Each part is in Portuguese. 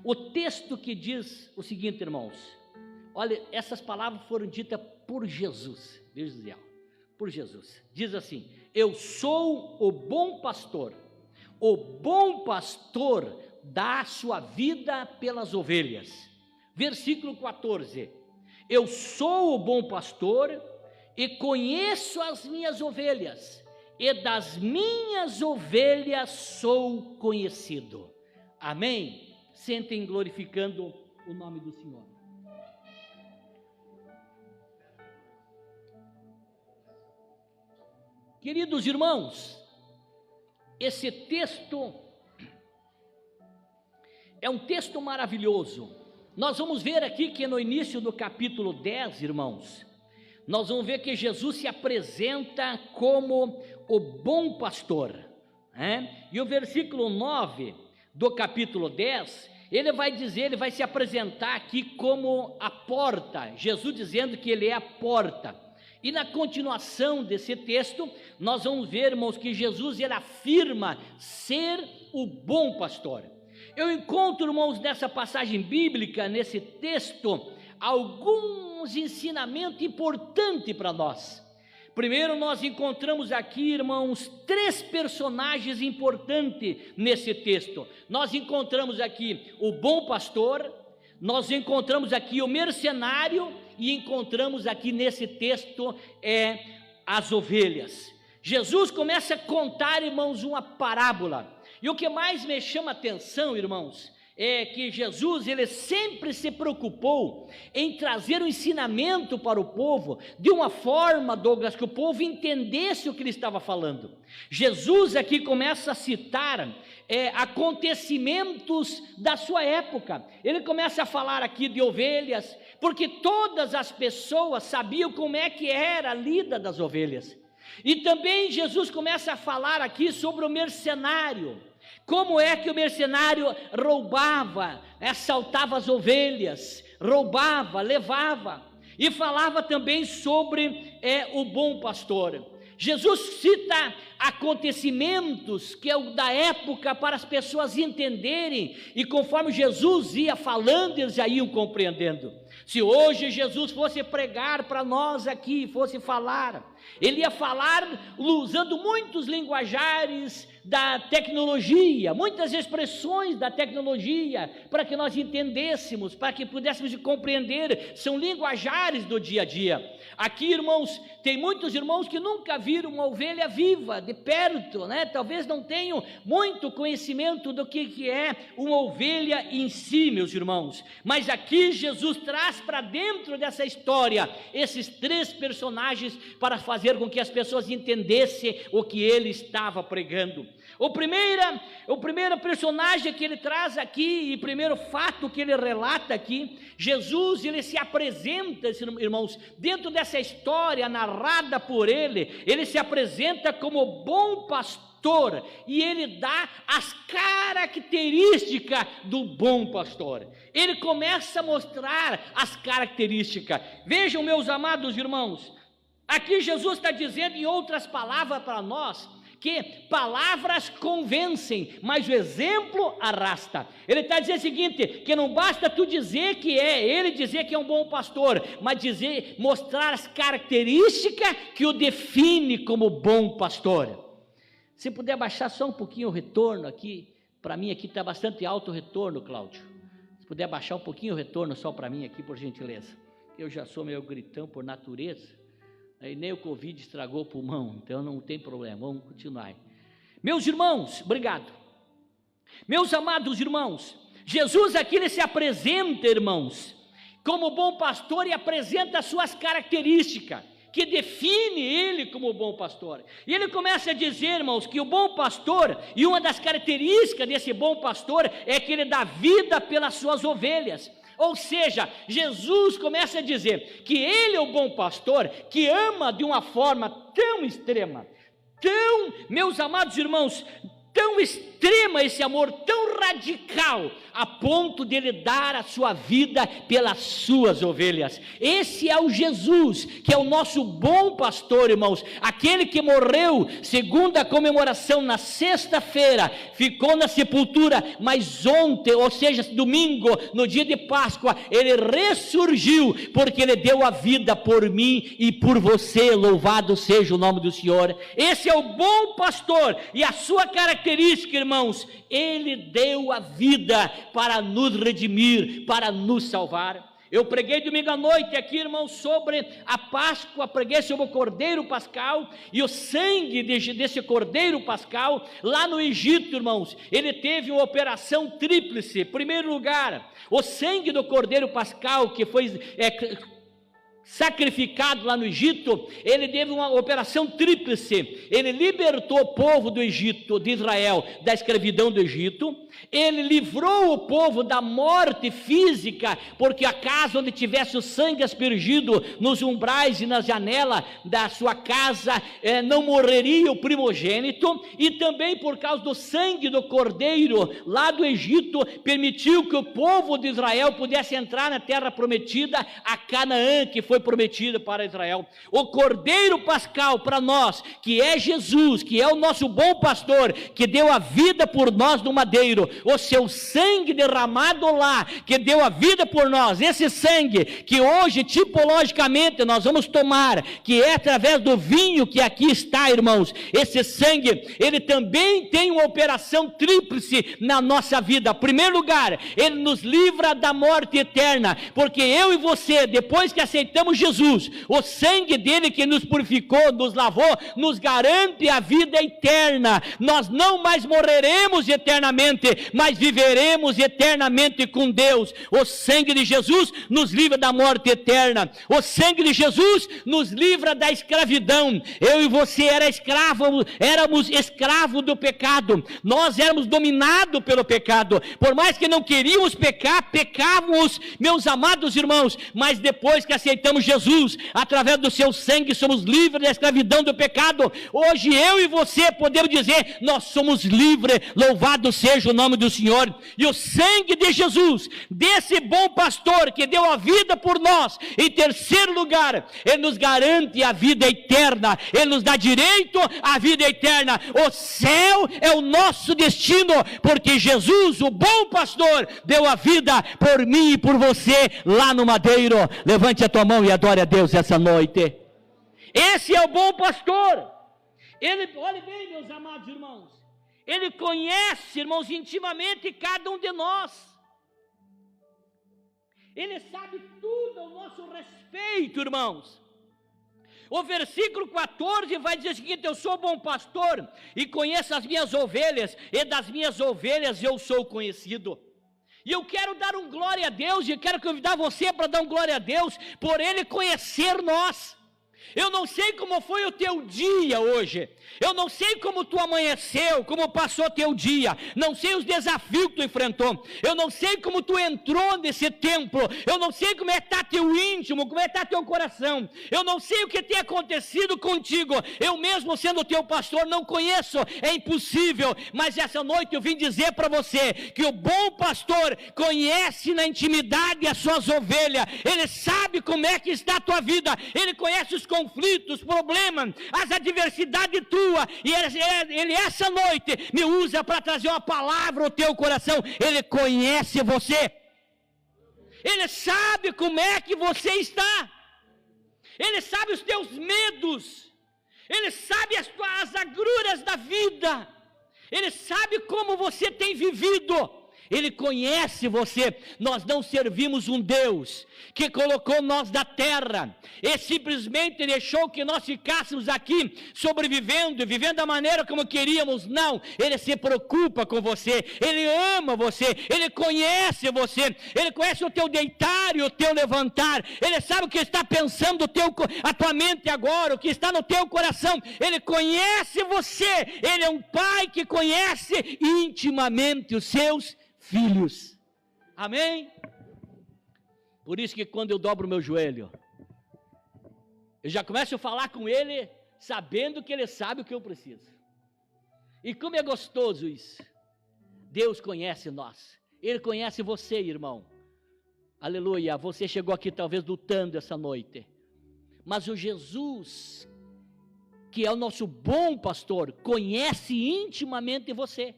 O texto que diz o seguinte, irmãos, olha, essas palavras foram ditas por Jesus, Deus Israel, por Jesus, diz assim: eu sou o bom pastor dá a sua vida pelas ovelhas. Versículo 14, eu sou o bom pastor e conheço as minhas ovelhas, e das minhas ovelhas sou conhecido. Amém? Sentem glorificando o nome do Senhor. Queridos irmãos, esse texto é um texto maravilhoso. Nós vamos ver aqui que no início do capítulo 10, irmãos, nós vamos ver que Jesus se apresenta como o bom pastor, né? E o versículo 9 do capítulo 10, ele vai se apresentar aqui como a porta, Jesus dizendo que ele é a porta. E na continuação desse texto, nós vamos ver, irmãos, que Jesus ele afirma ser o bom pastor. Eu encontro, irmãos, nessa passagem bíblica, nesse texto, alguns ensinamentos importantes para nós. Primeiro, nós encontramos aqui, irmãos, 3 personagens importantes nesse texto. Nós encontramos aqui o bom pastor, nós encontramos aqui o mercenário e encontramos aqui nesse texto as ovelhas. Jesus começa a contar, irmãos, uma parábola. E o que mais me chama a atenção, irmãos, é que Jesus, ele sempre se preocupou em trazer um ensinamento para o povo, de uma forma, Douglas, que o povo entendesse o que ele estava falando. Jesus aqui começa a citar acontecimentos da sua época. Ele começa a falar aqui de ovelhas, porque todas as pessoas sabiam como é que era a lida das ovelhas. E também Jesus começa a falar aqui sobre o mercenário, como é que o mercenário roubava, assaltava as ovelhas, roubava, levava, e falava também sobre o bom pastor. Jesus cita acontecimentos que é da época para as pessoas entenderem, e conforme Jesus ia falando, eles já iam compreendendo. Se hoje Jesus fosse pregar para nós aqui, fosse falar, ele ia falar usando muitos linguajares da tecnologia, muitas expressões da tecnologia, para que nós entendêssemos, para que pudéssemos compreender, são linguajares do dia a dia. Aqui, irmãos, tem muitos irmãos que nunca viram uma ovelha viva, de perto, né? Talvez não tenham muito conhecimento do que é uma ovelha em si, meus irmãos, mas aqui Jesus traz para dentro dessa história, esses 3 personagens, para fazer com que as pessoas entendessem o que ele estava pregando. O primeiro personagem que ele traz aqui, e primeiro fato que ele relata aqui, Jesus, ele se apresenta, irmãos, dentro dessa história narrada por ele se apresenta como bom pastor, e ele dá as características do bom pastor. Ele começa a mostrar as características. Vejam, meus amados irmãos, aqui Jesus está dizendo, em outras palavras para nós, que palavras convencem, mas o exemplo arrasta. Ele está dizendo o seguinte, que não basta tu dizer que ele dizer que é um bom pastor, mas mostrar as características que o define como bom pastor. Se puder baixar só um pouquinho o retorno aqui, para mim aqui está bastante alto o retorno, Cláudio. Se puder baixar um pouquinho o retorno só para mim aqui, por gentileza. Eu já sou meio gritão por natureza, aí nem o Covid estragou o pulmão, então não tem problema, vamos continuar. Meus irmãos, obrigado. Meus amados irmãos, Jesus aqui ele se apresenta, irmãos, como bom pastor, e apresenta as suas características, que define ele como bom pastor. E ele começa a dizer, irmãos, que o bom pastor, e uma das características desse bom pastor, é que ele dá vida pelas suas ovelhas. Ou seja, Jesus começa a dizer que ele é o bom pastor, que ama de uma forma tão extrema, meus amados irmãos, tão extrema, esse amor tão radical, a ponto de ele dar a sua vida pelas suas ovelhas. Esse é o Jesus, que é o nosso bom pastor, irmãos, aquele que morreu segundo a comemoração na sexta-feira, ficou na sepultura, mas ontem, ou seja, domingo, no dia de Páscoa, ele ressurgiu, porque ele deu a vida por mim e por você. Louvado seja o nome do Senhor. Esse é o bom pastor, e a sua característica, irmãos, ele deu a vida para nos redimir, para nos salvar. Eu preguei domingo à noite aqui, irmãos, sobre a Páscoa, preguei sobre o Cordeiro Pascal, e o sangue desse Cordeiro Pascal, lá no Egito, irmãos, ele teve uma operação tríplice. Em primeiro lugar, o sangue do Cordeiro Pascal, que foi sacrificado lá no Egito, ele teve uma operação tríplice. Ele libertou o povo do Egito, de Israel, da escravidão do Egito. Ele livrou o povo da morte física, porque a casa onde tivesse o sangue aspergido nos umbrais e na janela da sua casa, não morreria o primogênito. E também por causa do sangue do cordeiro lá do Egito, permitiu que o povo de Israel pudesse entrar na terra prometida, a Canaã, que foi prometida para Israel. O Cordeiro Pascal para nós, que é Jesus, que é o nosso bom pastor, que deu a vida por nós no madeiro, o seu sangue derramado lá, que deu a vida por nós, esse sangue que hoje tipologicamente nós vamos tomar, que é através do vinho que aqui está, irmãos, esse sangue, ele também tem uma operação tríplice na nossa vida. Em primeiro lugar, ele nos livra da morte eterna, porque eu e você, depois que aceitamos Jesus, o sangue dele que nos purificou, nos lavou, nos garante a vida eterna. Nós não mais morreremos eternamente, mas viveremos eternamente com Deus. O sangue de Jesus nos livra da morte eterna. O sangue de Jesus nos livra da escravidão. Eu e você éramos escravos do pecado. Nós éramos dominados pelo pecado. Por mais que não queríamos pecar, pecávamos, meus amados irmãos, mas depois que aceitamos Jesus, através do seu sangue, somos livres da escravidão do pecado. Hoje eu e você podemos dizer, nós somos livres. Louvado seja o nome do Senhor. E o sangue de Jesus, desse bom pastor que deu a vida por nós, em terceiro lugar, ele nos garante a vida eterna. Ele nos dá direito à vida eterna. O céu é o nosso destino, porque Jesus, o bom pastor, deu a vida por mim e por você lá no madeiro. Levante a tua mão e adore a Deus essa noite. Esse é o bom pastor. Ele, olhe bem, meus amados irmãos, ele conhece, irmãos, intimamente cada um de nós. Ele sabe tudo ao nosso respeito, irmãos. O versículo 14 vai dizer o seguinte: eu sou bom pastor e conheço as minhas ovelhas, e das minhas ovelhas eu sou conhecido. E eu quero dar um glória a Deus, e quero convidar você para dar um glória a Deus, por Ele conhecer nós. Eu não sei como foi o teu dia hoje, eu não sei como tu amanheceu, como passou teu dia, não sei os desafios que tu enfrentou, eu não sei como tu entrou nesse templo, eu não sei como é que está teu íntimo, como é que está teu coração, eu não sei o que tem acontecido contigo, eu mesmo sendo teu pastor não conheço, é impossível, mas essa noite eu vim dizer para você, que o bom pastor conhece na intimidade as suas ovelhas, ele sabe como é que está a tua vida, ele conhece os conflitos, problemas, as adversidades tua, e ele essa noite me usa para trazer uma palavra ao teu coração. Ele conhece você, ele sabe como é que você está, ele sabe os teus medos, ele sabe as agruras da vida, ele sabe como você tem vivido. Ele conhece você. Nós não servimos um Deus que colocou nós da terra e simplesmente deixou que nós ficássemos aqui sobrevivendo e vivendo da maneira como queríamos. Não, Ele se preocupa com você, Ele ama você, Ele conhece você, Ele conhece o teu deitar e o teu levantar, Ele sabe o que está pensando a tua mente agora, o que está no teu coração. Ele conhece você. Ele é um pai que conhece intimamente os seus filhos. Amém? Por isso que quando eu dobro o meu joelho, eu já começo a falar com Ele, sabendo que Ele sabe o que eu preciso. E como é gostoso isso. Deus conhece nós. Ele conhece você, irmão. Aleluia. Você chegou aqui talvez lutando essa noite. Mas o Jesus, que é o nosso bom pastor, conhece intimamente você.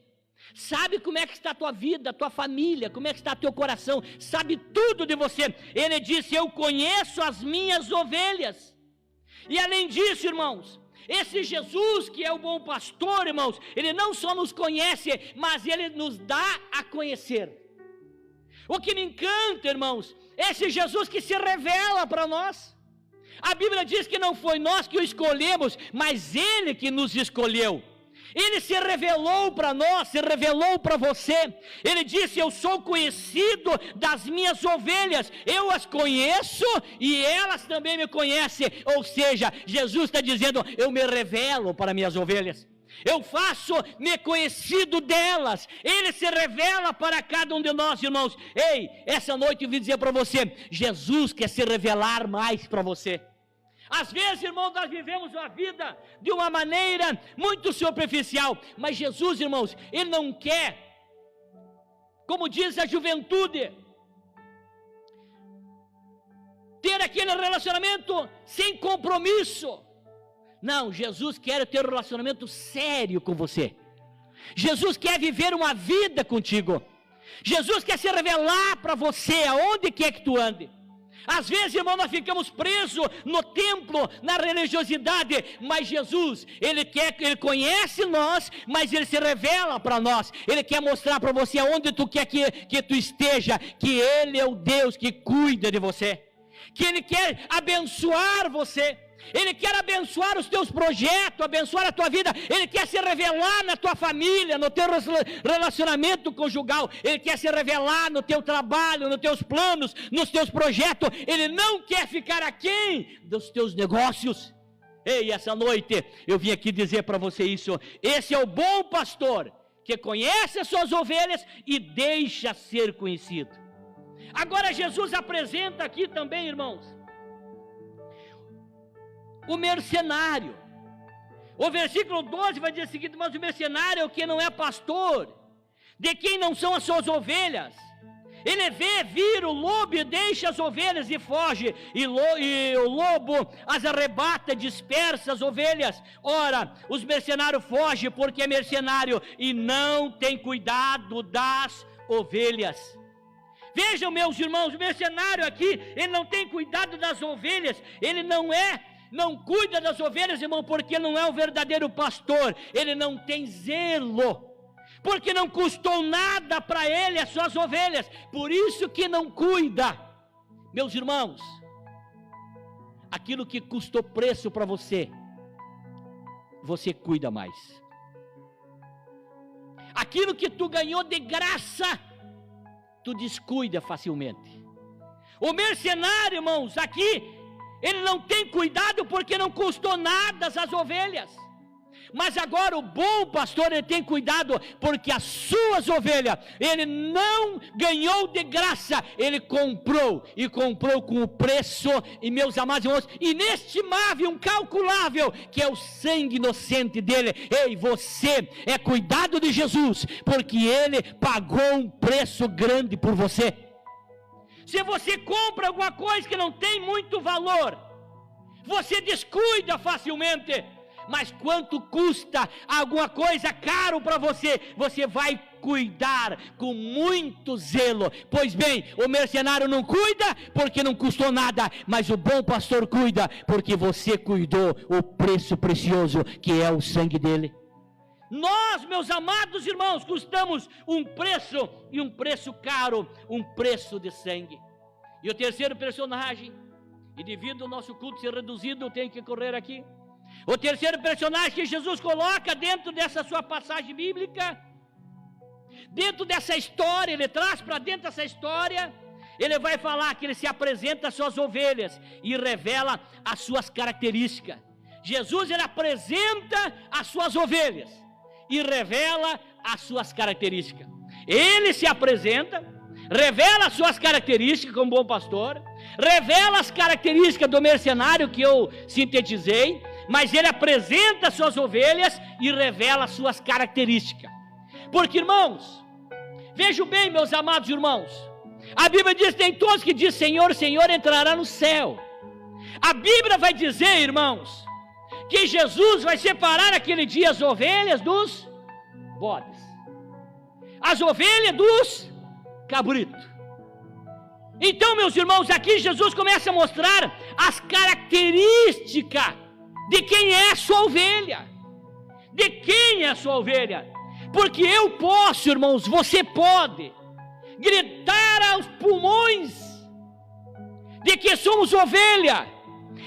Sabe como é que está a tua vida, a tua família, como é que está teu coração, sabe tudo de você. Ele disse: eu conheço as minhas ovelhas. E além disso, irmãos, esse Jesus que é o bom pastor, irmãos, ele não só nos conhece, mas ele nos dá a conhecer. O que me encanta, irmãos, é esse Jesus que se revela para nós. A Bíblia diz que não foi nós que o escolhemos, mas ele que nos escolheu. Ele se revelou para nós, se revelou para você. Ele disse: eu sou conhecido das minhas ovelhas, eu as conheço e elas também me conhecem. Ou seja, Jesus está dizendo: eu me revelo para minhas ovelhas, eu faço-me conhecido delas. Ele se revela para cada um de nós, irmãos. Ei, essa noite eu vim dizer para você: Jesus quer se revelar mais para você. Às vezes, irmãos, nós vivemos a vida de uma maneira muito superficial, mas Jesus, irmãos, ele não quer, como diz a juventude, ter aquele relacionamento sem compromisso. Não, Jesus quer ter um relacionamento sério com você. Jesus quer viver uma vida contigo. Jesus quer se revelar para você aonde quer que tu ande. Às vezes, irmão, nós ficamos presos no templo, na religiosidade, mas Jesus, ele conhece nós, mas ele se revela para nós. Ele quer mostrar para você aonde tu quer que tu esteja, que ele é o Deus que cuida de você, que ele quer abençoar você. Ele quer abençoar os teus projetos, abençoar a tua vida. Ele quer se revelar na tua família, no teu relacionamento conjugal. Ele quer se revelar no teu trabalho, nos teus planos, nos teus projetos. Ele não quer ficar aquém dos teus negócios. Ei, essa noite eu vim aqui dizer para você isso. Esse é o bom pastor, que conhece as suas ovelhas e deixa ser conhecido. Agora Jesus apresenta aqui também, irmãos, o mercenário. O versículo 12 vai dizer o seguinte: mas o mercenário é o que não é pastor, de quem não são as suas ovelhas. Ele vira o lobo e deixa as ovelhas e foge, e o lobo as arrebata, dispersa as ovelhas. Ora, os mercenários fogem porque é mercenário e não tem cuidado das ovelhas. Vejam, meus irmãos, o mercenário aqui, ele não tem cuidado das ovelhas, ele não cuida das ovelhas, irmão, porque não é o verdadeiro pastor. Ele não tem zelo, porque não custou nada para ele as suas ovelhas, por isso que não cuida. Meus irmãos, aquilo que custou preço para você, você cuida mais. Aquilo que tu ganhou de graça, tu descuida facilmente. O mercenário, irmãos, aqui, ele não tem cuidado porque não custou nada as ovelhas. Mas agora o bom pastor, ele tem cuidado porque as suas ovelhas, ele não ganhou de graça, ele comprou, e comprou com o preço, e meus amados irmãos, inestimável, incalculável, que é o sangue inocente dele. Ei, você é cuidado de Jesus, porque ele pagou um preço grande por você. Se você compra alguma coisa que não tem muito valor, você descuida facilmente. Mas quanto custa alguma coisa caro para você, você vai cuidar com muito zelo. Pois bem, o mercenário não cuida porque não custou nada, mas o bom pastor cuida porque você cuidou o preço precioso que é o sangue dele. Nós, meus amados irmãos, custamos um preço, e um preço caro, um preço de sangue. E o terceiro personagem, e devido ao nosso culto ser reduzido, eu tenho que correr aqui. O terceiro personagem que Jesus coloca dentro dessa sua passagem bíblica, dentro dessa história, ele traz para dentro dessa história, ele vai falar que ele se apresenta às suas ovelhas e revela as suas características. Jesus, ele apresenta as suas ovelhas e revela as suas características. Ele se apresenta, revela as suas características como bom pastor, revela as características do mercenário que eu sintetizei, mas ele apresenta suas ovelhas e revela suas características. Porque, irmãos, vejam bem, meus amados irmãos, a Bíblia diz, tem todos que dizem Senhor, Senhor, entrará no céu. A Bíblia vai dizer, irmãos, que Jesus vai separar aquele dia as ovelhas dos bodes, as ovelhas dos cabritos. Então, meus irmãos, aqui Jesus começa a mostrar as características de quem é a sua ovelha. De quem é a sua ovelha? Porque eu posso, irmãos, você pode gritar aos pulmões de que somos ovelha,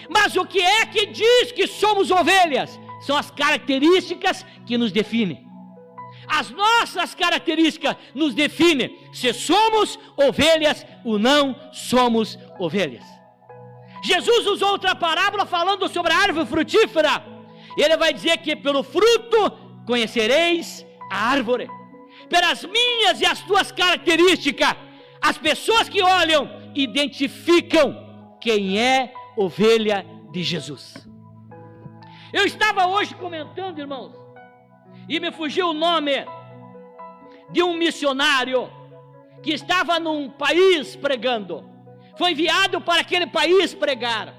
mas o que é que diz que somos ovelhas? São as características que nos definem. As nossas características nos definem se somos ovelhas ou não somos ovelhas. Jesus usou outra parábola falando sobre a árvore frutífera. Ele vai dizer que pelo fruto conhecereis a árvore. Pelas minhas e as tuas características, as pessoas que olham identificam quem é ovelha de Jesus. Eu estava hoje comentando, irmãos, e me fugiu o nome de um missionário que estava num país pregando. Foi enviado para aquele país pregar.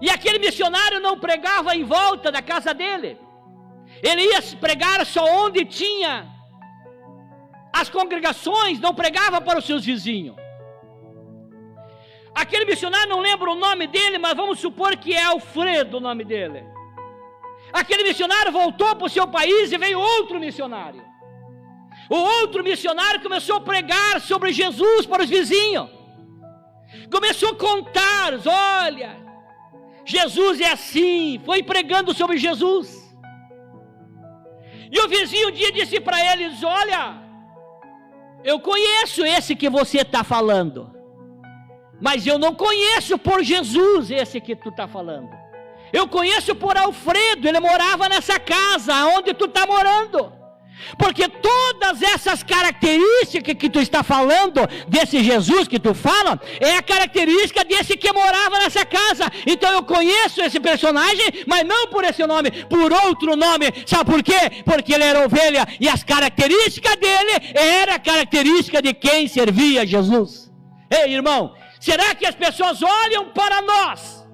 E aquele missionário não pregava em volta da casa dele. Ele ia pregar só onde tinha as congregações, não pregava para os seus vizinhos. Aquele missionário, não lembro o nome dele, mas vamos supor que é Alfredo o nome dele. Aquele missionário voltou para o seu país e veio outro missionário. O outro missionário começou a pregar sobre Jesus para os vizinhos. Começou a contar, olha, Jesus é assim, foi pregando sobre Jesus. E o vizinho um dia disse para eles, olha, eu conheço esse que você está falando, mas eu não conheço por Jesus esse que tu está falando. Eu conheço por Alfredo, ele morava nessa casa onde tu está morando. Porque todas essas características que tu está falando, desse Jesus que tu fala, é a característica desse que morava nessa casa. Então eu conheço esse personagem, mas não por esse nome, por outro nome. Sabe por quê? Porque ele era ovelha e as características dele era a característica de quem servia a Jesus. Ei, irmão, será que as pessoas olham para nós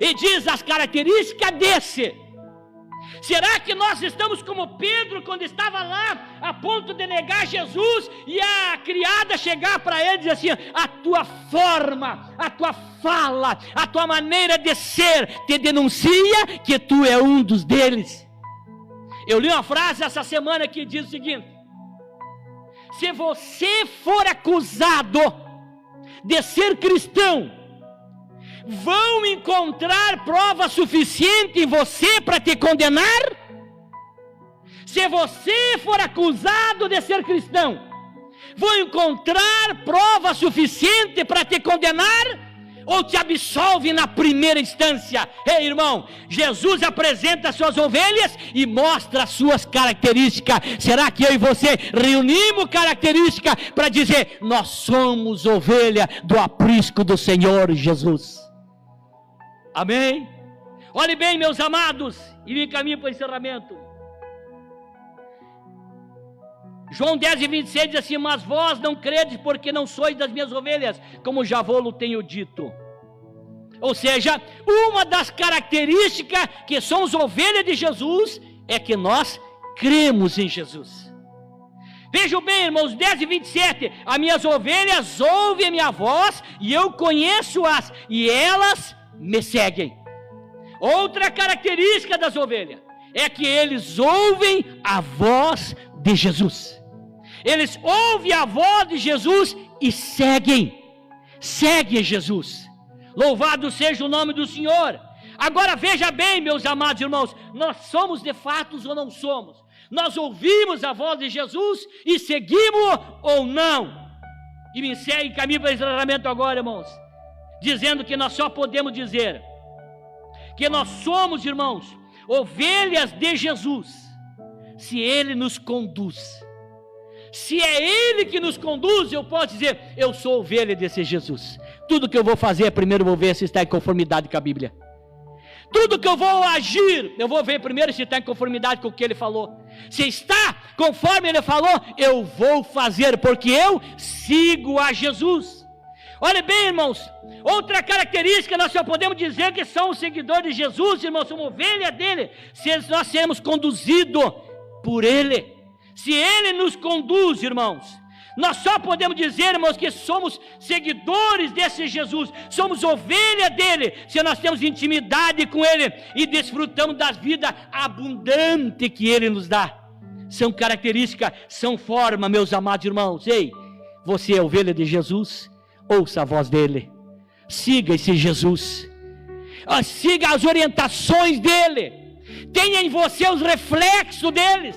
e diz as características desse? Será que nós estamos como Pedro quando estava lá a ponto de negar Jesus e a criada chegar para ele e dizer assim, a tua forma, a tua fala, a tua maneira de ser te denuncia que tu é um dos deles. Eu li uma frase essa semana que diz o seguinte: se você for acusado de ser cristão, vão encontrar prova suficiente em você para te condenar? Se você for acusado de ser cristão, vão encontrar prova suficiente para te condenar? Ou te absolve na primeira instância? Ei, irmão, Jesus apresenta as suas ovelhas e mostra as suas características. Será que eu e você reunimos características para dizer, nós somos ovelha do aprisco do Senhor Jesus? Amém? Olhe bem, meus amados, e me encaminho para o encerramento. João 10:26 diz assim, mas vós não credes porque não sois das minhas ovelhas, como já vou-lo tenho dito. Ou seja, uma das características que somos ovelhas de Jesus é que nós cremos em Jesus. Vejam bem, irmãos, 10:27, as minhas ovelhas ouvem a minha voz e eu conheço-as e elas me seguem. Outra característica das ovelhas é que eles ouvem a voz de Jesus. Eles ouvem a voz de Jesus e seguem Jesus. Louvado seja o nome do Senhor. Agora veja bem, meus amados irmãos, nós somos de fato ou não somos? Nós ouvimos a voz de Jesus e seguimos ou não? E me segue, caminho para o encerramento agora, irmãos, dizendo que nós só podemos dizer que nós somos, irmãos, ovelhas de Jesus, se Ele nos conduz. Se é Ele que nos conduz, eu posso dizer, eu sou ovelha desse Jesus. Tudo que eu vou fazer, primeiro vou ver se está em conformidade com a Bíblia. Tudo que eu vou agir, eu vou ver primeiro se está em conformidade com o que ele falou. Se está conforme ele falou, eu vou fazer, porque eu sigo a Jesus. Olha bem, irmãos, outra característica, nós só podemos dizer que somos seguidores de Jesus, irmãos, somos ovelha dele, se nós sermos conduzidos por ele. Se ele nos conduz, irmãos, nós só podemos dizer, irmãos, que somos seguidores desse Jesus, somos ovelha dele, se nós temos intimidade com ele e desfrutamos da vida abundante que ele nos dá. São características, são forma, meus amados irmãos. Ei, você é ovelha de Jesus? Ouça a voz dele, siga esse Jesus, siga as orientações dele, tenha em você os reflexos deles,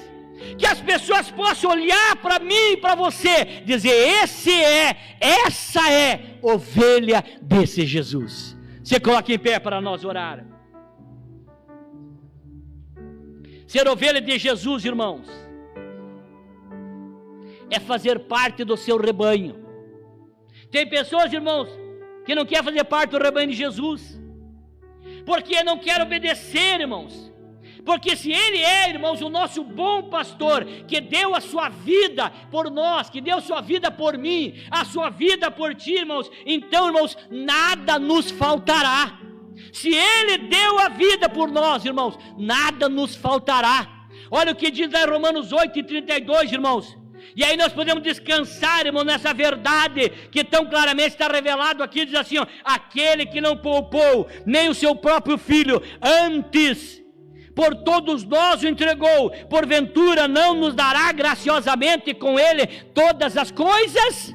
que as pessoas possam olhar para mim e para você, dizer, essa é ovelha desse Jesus. Você coloca em pé para nós orar. Ser ovelha de Jesus, irmãos, é fazer parte do seu rebanho. Tem pessoas, irmãos, que não querem fazer parte do rebanho de Jesus, porque não querem obedecer, irmãos. Porque se ele é, irmãos, o nosso bom pastor, que deu a sua vida por nós, que deu a sua vida por mim, a sua vida por ti, irmãos, então, irmãos, nada nos faltará. Se ele deu a vida por nós, irmãos, nada nos faltará. Olha o que diz lá em Romanos 8:32, irmãos. E aí nós podemos descansar, irmão, nessa verdade que tão claramente está revelado aqui. Diz assim, ó, aquele que não poupou nem o seu próprio filho, antes por todos nós o entregou, porventura não nos dará graciosamente com ele todas as coisas?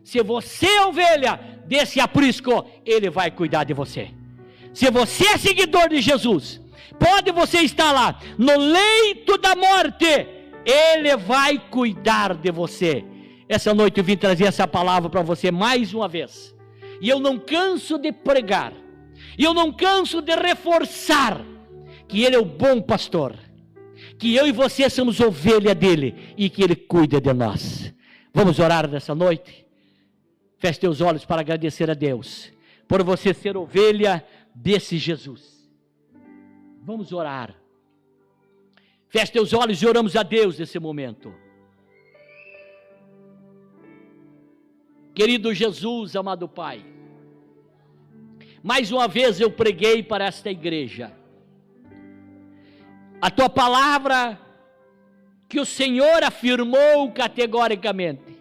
Se você é ovelha desse aprisco, ele vai cuidar de você. Se você é seguidor de Jesus, pode você estar lá no leito da morte, ele vai cuidar de você. Essa noite eu vim trazer essa palavra para você mais uma vez, e eu não canso de pregar, e eu não canso de reforçar que ele é o bom pastor, que eu e você somos ovelha dele, e que ele cuida de nós. Vamos orar nessa noite? Feche teus olhos para agradecer a Deus, por você ser ovelha desse Jesus. Vamos orar. Feche teus olhos e oramos a Deus nesse momento. Querido Jesus, amado Pai, mais uma vez eu preguei para esta igreja a tua palavra, que o Senhor afirmou categoricamente,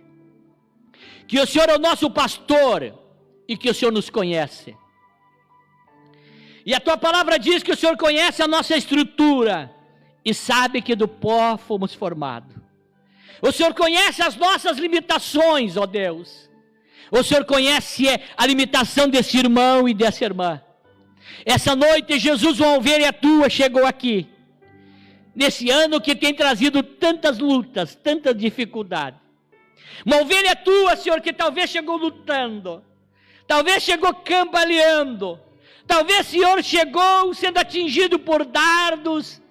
que o Senhor é o nosso pastor e que o Senhor nos conhece. E a tua palavra diz que o Senhor conhece a nossa estrutura e sabe que do pó fomos formados. O Senhor conhece as nossas limitações, ó Deus. O Senhor conhece a limitação desse irmão e dessa irmã. Essa noite, Jesus, uma ovelha tua, chegou aqui, nesse ano que tem trazido tantas lutas, tantas dificuldades. Uma ovelha tua, Senhor, que talvez chegou lutando, talvez chegou cambaleando, talvez, Senhor, chegou sendo atingido por dardos,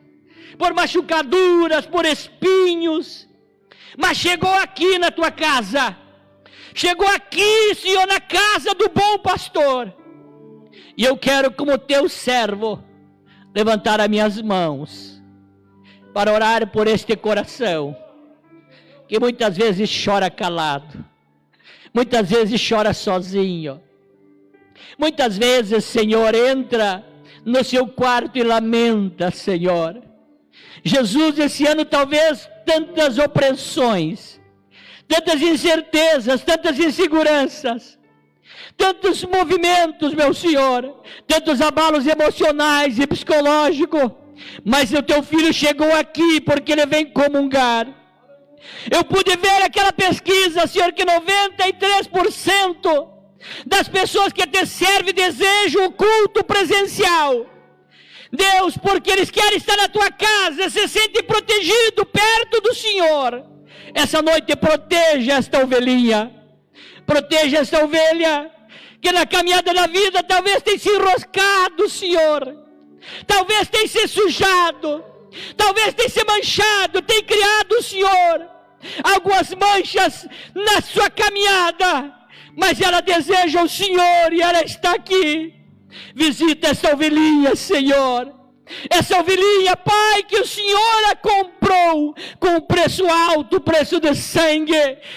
por machucaduras, por espinhos, mas chegou aqui na tua casa, chegou aqui, Senhor, na casa do bom pastor, e eu quero, como teu servo, levantar as minhas mãos para orar por este coração, que muitas vezes chora calado, muitas vezes chora sozinho, muitas vezes, Senhor, entra no seu quarto e lamenta, Senhor. Jesus, esse ano talvez tantas opressões, tantas incertezas, tantas inseguranças, tantos movimentos, meu Senhor, tantos abalos emocionais e psicológicos, mas o teu filho chegou aqui porque ele vem comungar. Eu pude ver aquela pesquisa, Senhor, que 93% das pessoas que te servem desejam o culto presencial. Deus, porque eles querem estar na tua casa, se sentem protegidos perto do Senhor. Essa noite proteja esta ovelhinha, proteja esta ovelha, que na caminhada da vida talvez tenha se enroscado, Senhor, talvez tenha se sujado, talvez tenha se manchado, tenha criado, Senhor, algumas manchas na sua caminhada, mas ela deseja o Senhor e ela está aqui. Visita essa ovelhinha, Senhor. Essa ovelhinha, Pai, que o Senhor a comprou com um preço alto, preço de sangue,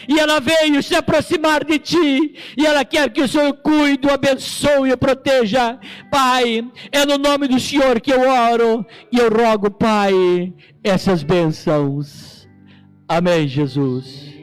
e ela veio se aproximar de Ti, e ela quer que o Senhor cuide, o abençoe e o proteja. Pai, é no nome do Senhor que eu oro, e eu rogo, Pai, essas bênçãos. Amém, Jesus.